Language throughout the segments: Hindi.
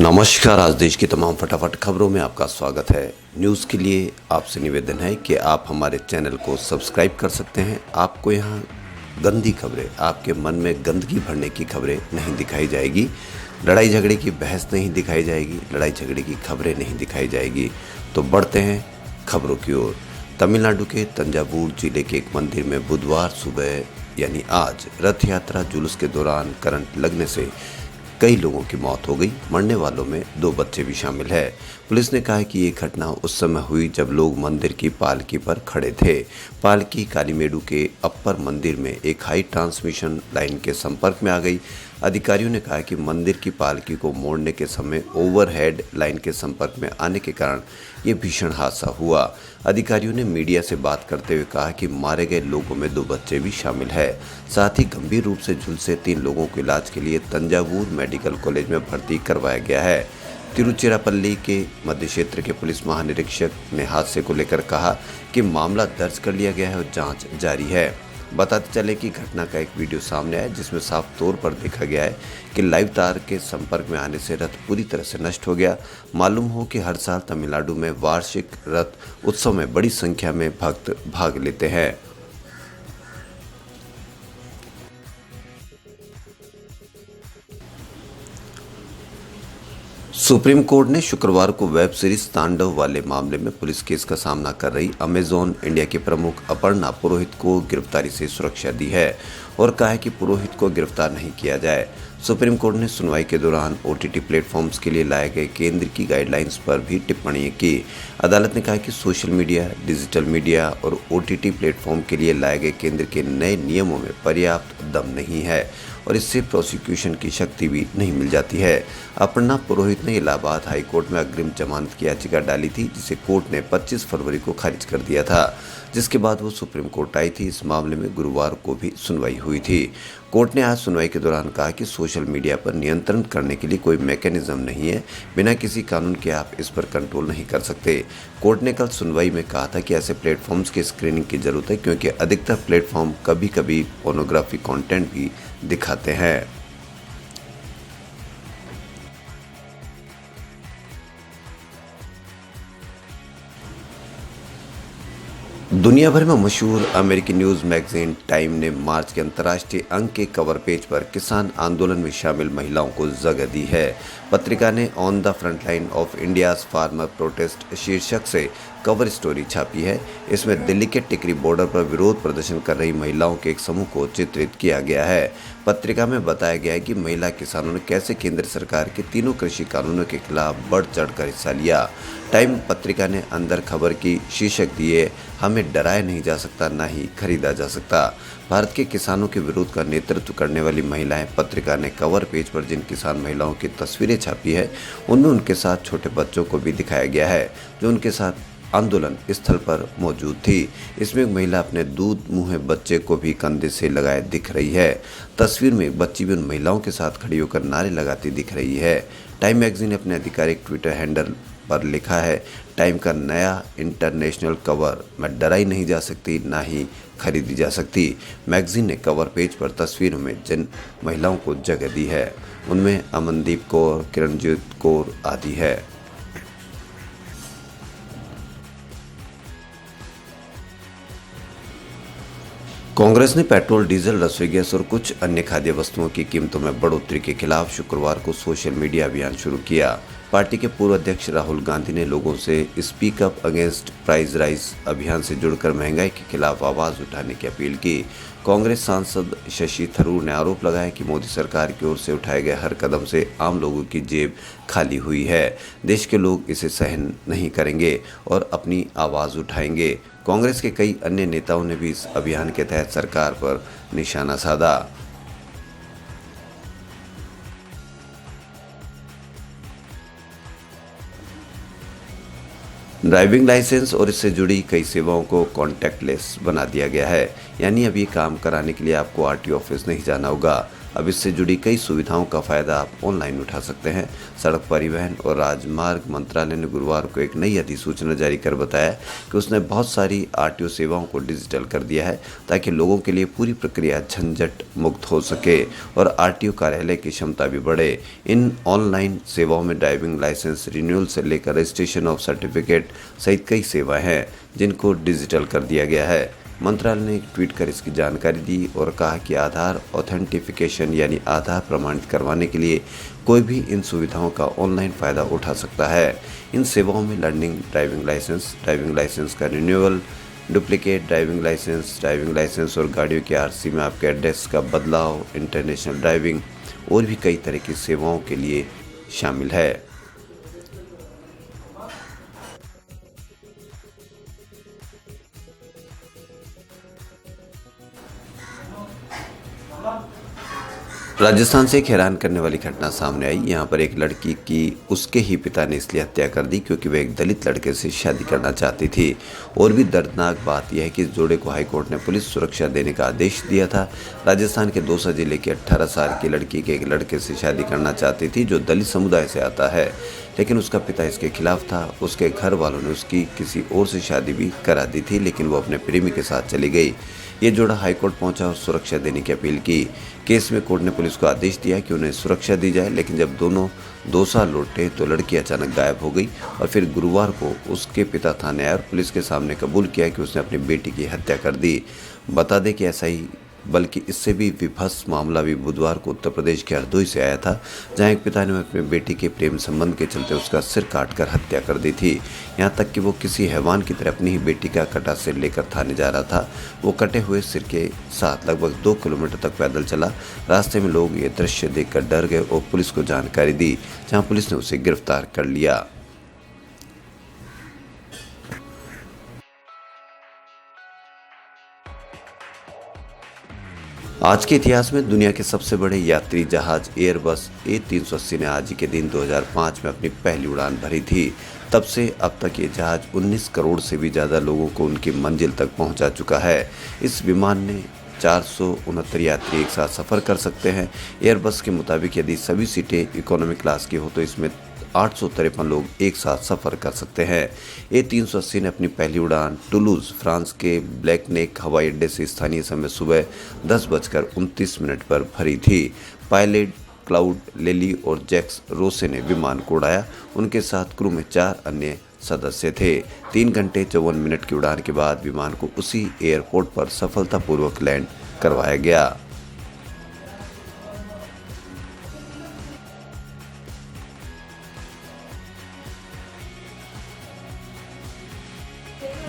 नमस्कार। आज देश की तमाम फटाफट खबरों में आपका स्वागत है। न्यूज़ के लिए आपसे निवेदन है कि आप हमारे चैनल को सब्सक्राइब कर सकते हैं। आपको यहाँ गंदी खबरें, आपके मन में गंदगी भरने की खबरें नहीं दिखाई जाएगी। लड़ाई झगड़े की बहस नहीं दिखाई जाएगी, लड़ाई झगड़े की खबरें नहीं दिखाई जाएगी। तो बढ़ते हैं खबरों की ओर। तमिलनाडु के तंजावुर जिले के एक मंदिर में बुधवार सुबह यानी आज रथ यात्रा जुलूस के दौरान करंट लगने से कई लोगों की मौत हो गई। मरने वालों में 2 बच्चे भी शामिल है। पुलिस ने कहा कि ये घटना उस समय हुई जब लोग मंदिर की पालकी पर खड़े थे। पालकी कालीमेडु के अप्पर मंदिर में एक हाई ट्रांसमिशन लाइन के संपर्क में आ गई। अधिकारियों ने कहा कि मंदिर की पालकी को मोड़ने के समय ओवरहेड लाइन के संपर्क में आने के कारण ये भीषण हादसा हुआ। अधिकारियों ने मीडिया से बात करते हुए कहा कि मारे गए लोगों में 2 बच्चे भी शामिल है। साथ ही गंभीर रूप से झुलसे 3 लोगों को इलाज के लिए तंजावुर मेडिकल कॉलेज में भर्ती करवाया गया है। तिरुचिरापल्ली के मध्य क्षेत्र के पुलिस महानिरीक्षक ने हादसे को लेकर कहा कि मामला दर्ज कर लिया गया है और जांच जारी है। बताते चले कि घटना का एक वीडियो सामने आया जिसमें साफ तौर पर देखा गया है कि लाइव तार के संपर्क में आने से रथ पूरी तरह से नष्ट हो गया। मालूम हो कि हर साल तमिलनाडु में वार्षिक रथ उत्सव में बड़ी संख्या में भक्त भाग लेते हैं। सुप्रीम कोर्ट ने शुक्रवार को वेब सीरीज तांडव वाले मामले में पुलिस केस का सामना कर रही अमेजॉन इंडिया के प्रमुख अपर्णा पुरोहित को गिरफ्तारी से सुरक्षा दी है और कहा है कि पुरोहित को गिरफ्तार नहीं किया जाए। सुप्रीम कोर्ट ने सुनवाई के दौरान ओटीटी प्लेटफॉर्म्स के लिए लाए गए केंद्र की गाइडलाइंस पर भी टिप्पणी की। अदालत ने कहा कि सोशल मीडिया, डिजिटल मीडिया और ओटीटी प्लेटफॉर्म के लिए लाए गए केंद्र के नए नियमों में पर्याप्त दम नहीं है और इससे प्रोसिक्यूशन की शक्ति भी नहीं मिल जाती है। अपर्णा पुरोहित ने इलाहाबाद हाई कोर्ट में अग्रिम जमानत की याचिका डाली थी जिसे कोर्ट ने 25 फरवरी को खारिज कर दिया था, जिसके बाद वो सुप्रीम कोर्ट आई थी। इस मामले में गुरुवार को भी सुनवाई हुई थी। कोर्ट ने आज सुनवाई के दौरान कहा कि सोशल मीडिया पर नियंत्रण करने के लिए कोई मैकेनिज्म नहीं है। बिना किसी कानून के आप इस पर कंट्रोल नहीं कर सकते। कोर्ट ने कल सुनवाई में कहा था कि ऐसे प्लेटफॉर्म्स की स्क्रीनिंग की जरूरत है क्योंकि अधिकतर प्लेटफॉर्म कभी कभी पोर्नोग्राफी कंटेंट भी दिखाते हैं। दुनिया भर में मशहूर अमेरिकी न्यूज़ मैगजीन टाइम ने मार्च के अंतर्राष्ट्रीय अंक के कवर पेज पर किसान आंदोलन में शामिल महिलाओं को जगह दी है। पत्रिका ने on the front line of India's farmer protest शीर्षक से कवर स्टोरी छापी है। इसमें दिल्ली के टिकरी बॉर्डर पर विरोध प्रदर्शन कर रही महिलाओं के एक समूह को चित्रित किया गया है। पत्रिका में बताया गया है कि महिला किसानों ने कैसे केंद्र सरकार के तीनों कृषि कानूनों के खिलाफ बढ़ चढ़कर हिस्सा लिया। टाइम पत्रिका ने अंदर खबर की शीर्षक दिए, हमें डराया नहीं जा सकता, ना ही खरीदा जा सकता। भारत के किसानों के विरोध का नेतृत्व करने वाली महिलाएं। पत्रिका ने कवर पेज पर जिन किसान महिलाओं की तस्वीरें छापी है उनमें उनके साथ छोटे बच्चों को भी दिखाया गया है जो उनके साथ आंदोलन स्थल पर मौजूद थी। इसमें एक महिला अपने दूध मुँहे बच्चे को भी कंधे से लगाए दिख रही है। तस्वीर में एक बच्ची भी उन महिलाओं के साथ खड़ी होकर नारे लगाती दिख रही है। टाइम मैगजीन ने अपने आधिकारिक ट्विटर हैंडल पर लिखा है, टाइम का नया इंटरनेशनल कवर, मैं डराई नहीं जा सकती, ना ही खरीदी जा सकती। मैगजीन ने कवर पेज पर तस्वीरों में जिन महिलाओं को जगह दी है उनमें अमनदीप कौर, किरणजीत कौर आदि है। कांग्रेस ने पेट्रोल, डीजल, रसोई गैस और कुछ अन्य खाद्य वस्तुओं की कीमतों में बढ़ोतरी के खिलाफ शुक्रवार को सोशल मीडिया अभियान शुरू किया। पार्टी के पूर्व अध्यक्ष राहुल गांधी ने लोगों से speak up against price rise अभियान से जुड़कर महंगाई के खिलाफ आवाज उठाने की अपील की। कांग्रेस सांसद शशि थरूर ने आरोप लगाया कि मोदी सरकार की ओर से उठाए गए हर कदम से आम लोगों की जेब खाली हुई है। देश के लोग इसे सहन नहीं करेंगे और अपनी आवाज़ उठाएंगे। कांग्रेस के कई अन्य नेताओं ने भी इस अभियान के तहत सरकार पर निशाना साधा। ड्राइविंग लाइसेंस और इससे जुड़ी कई सेवाओं को कॉन्टैक्टलेस बना दिया गया है। यानी अब ये काम कराने के लिए आपको आरटीओ ऑफिस नहीं जाना होगा। अब इससे जुड़ी कई सुविधाओं का फ़ायदा आप ऑनलाइन उठा सकते हैं। सड़क परिवहन और राजमार्ग मंत्रालय ने गुरुवार को एक नई अधिसूचना जारी कर बताया कि उसने बहुत सारी आरटीओ सेवाओं को डिजिटल कर दिया है ताकि लोगों के लिए पूरी प्रक्रिया झंझट मुक्त हो सके और आरटीओ कार्यालय की क्षमता भी बढ़े। इन ऑनलाइन सेवाओं में ड्राइविंग लाइसेंस रिन्यूअल से लेकर रजिस्ट्रेशन ऑफ सर्टिफिकेट सहित कई सेवाएं हैं जिनको डिजिटल कर दिया गया है। मंत्रालय ने एक ट्वीट कर इसकी जानकारी दी और कहा कि आधार ऑथेंटिफिकेशन यानी आधार प्रमाणित करवाने के लिए कोई भी इन सुविधाओं का ऑनलाइन फ़ायदा उठा सकता है। इन सेवाओं में लर्निंग ड्राइविंग लाइसेंस का रिन्यूअल, डुप्लीकेट ड्राइविंग लाइसेंस और गाड़ियों के आरसी में आपके एड्रेस का बदलाव, इंटरनेशनल ड्राइविंग और भी कई तरह की सेवाओं के लिए शामिल है। राजस्थान से एक हैरान करने वाली घटना सामने आई। यहाँ पर एक लड़की की उसके ही पिता ने इसलिए हत्या कर दी क्योंकि वह एक दलित लड़के से शादी करना चाहती थी। और भी दर्दनाक बात यह है कि इस जोड़े को हाईकोर्ट ने पुलिस सुरक्षा देने का आदेश दिया था। राजस्थान के दौसा जिले की 18 साल की लड़की के एक लड़के से शादी करना चाहती थी जो दलित समुदाय से आता है, लेकिन उसका पिता इसके खिलाफ था। उसके घर वालों ने उसकी किसी और से शादी भी करा दी थी, लेकिन वो अपने प्रेमी के साथ चली गई। ये जोड़ा हाईकोर्ट पहुंचा और सुरक्षा देने की अपील की। केस में कोर्ट ने पुलिस को आदेश दिया कि उन्हें सुरक्षा दी जाए, लेकिन जब दोनों दौसा लौटे तो लड़की अचानक गायब हो गई और फिर गुरुवार को उसके पिता थाने आए और पुलिस के सामने कबूल किया कि उसने अपनी बेटी की हत्या कर दी। बता दें कि ऐसा ही बल्कि इससे भी विभत्स मामला भी बुधवार को उत्तर प्रदेश के हरदोई से आया था, जहां एक पिता ने अपने बेटी के प्रेम संबंध के चलते उसका सिर काटकर हत्या कर दी थी। यहां तक कि वो किसी हैवान की तरह अपनी ही बेटी का कटा सिर लेकर थाने जा रहा था। वो कटे हुए सिर के साथ लगभग 2 किलोमीटर तक पैदल चला। रास्ते में लोग ये दृश्य देखकर डर गए और पुलिस को जानकारी दी, जहाँ पुलिस ने उसे गिरफ्तार कर लिया। आज के इतिहास में दुनिया के सबसे बड़े यात्री जहाज एयरबस A380 ने आज ही के दिन 2005 में अपनी पहली उड़ान भरी थी। तब से अब तक ये जहाज 19 करोड़ से भी ज़्यादा लोगों को उनकी मंजिल तक पहुंचा चुका है। इस विमान ने 469 यात्री एक साथ सफ़र कर सकते हैं। एयरबस के मुताबिक यदि सभी सीटें इकोनॉमी क्लास की हो तो इसमें 853 लोग एक साथ सफ़र कर सकते हैं। A380 ने अपनी पहली उड़ान टुलूज़, फ्रांस के ब्लैकनेक हवाई अड्डे से स्थानीय समय सुबह 10:29 पर भरी थी। पायलट क्लाउड लेली और जैक्स रोसे ने विमान को उड़ाया। उनके साथ क्रू में 4 अन्य सदस्य थे। 3 घंटे 54 मिनट की उड़ान के बाद विमान को उसी एयरपोर्ट पर सफलतापूर्वक लैंड करवाया गया।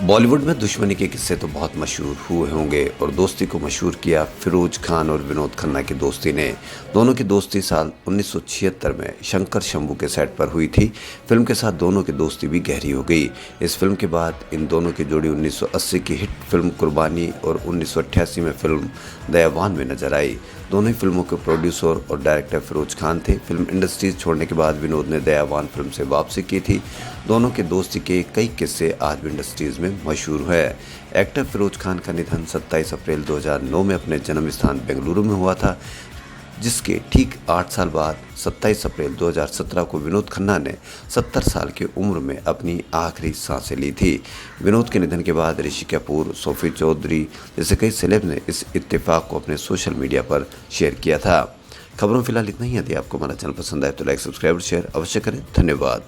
बॉलीवुड में दुश्मनी के किस्से तो बहुत मशहूर हुए होंगे और दोस्ती को मशहूर किया फिरोज खान और विनोद खन्ना की दोस्ती ने। दोनों की दोस्ती साल 1976 में शंकर शंभू के सेट पर हुई थी। फिल्म के साथ दोनों की दोस्ती भी गहरी हो गई। इस फिल्म के बाद इन दोनों की जोड़ी 1980 की हिट फिल्म कुर्बानी और 1988 में फिल्म दयावान में नजर आई। दोनों ही फिल्मों के प्रोड्यूसर और डायरेक्टर फिरोज खान थे। फिल्म इंडस्ट्रीज छोड़ने के बाद विनोद ने दयावान फिल्म से वापसी की थी। दोनों के दोस्ती के कई किस्से आज भी इंडस्ट्रीज में मशहूर है। एक्टर फिरोज खान का निधन 27 अप्रैल 2009 में अपने जन्म स्थान बेंगलुरु में हुआ था, जिसके ठीक 8 साल बाद 27 अप्रैल 2017 को विनोद खन्ना ने 70 साल की उम्र में अपनी आखिरी सांसें ली थी। विनोद के निधन के बाद ऋषि कपूर, सोफी चौधरी जैसे कई सेलेब ने इस इत्तेफाक को अपने सोशल मीडिया पर शेयर किया था। खबरों फिलहाल इतना ही। यदि आपको हमारा चैनल पसंद आए तो लाइक, सब्सक्राइब और शेयर अवश्य करें। धन्यवाद।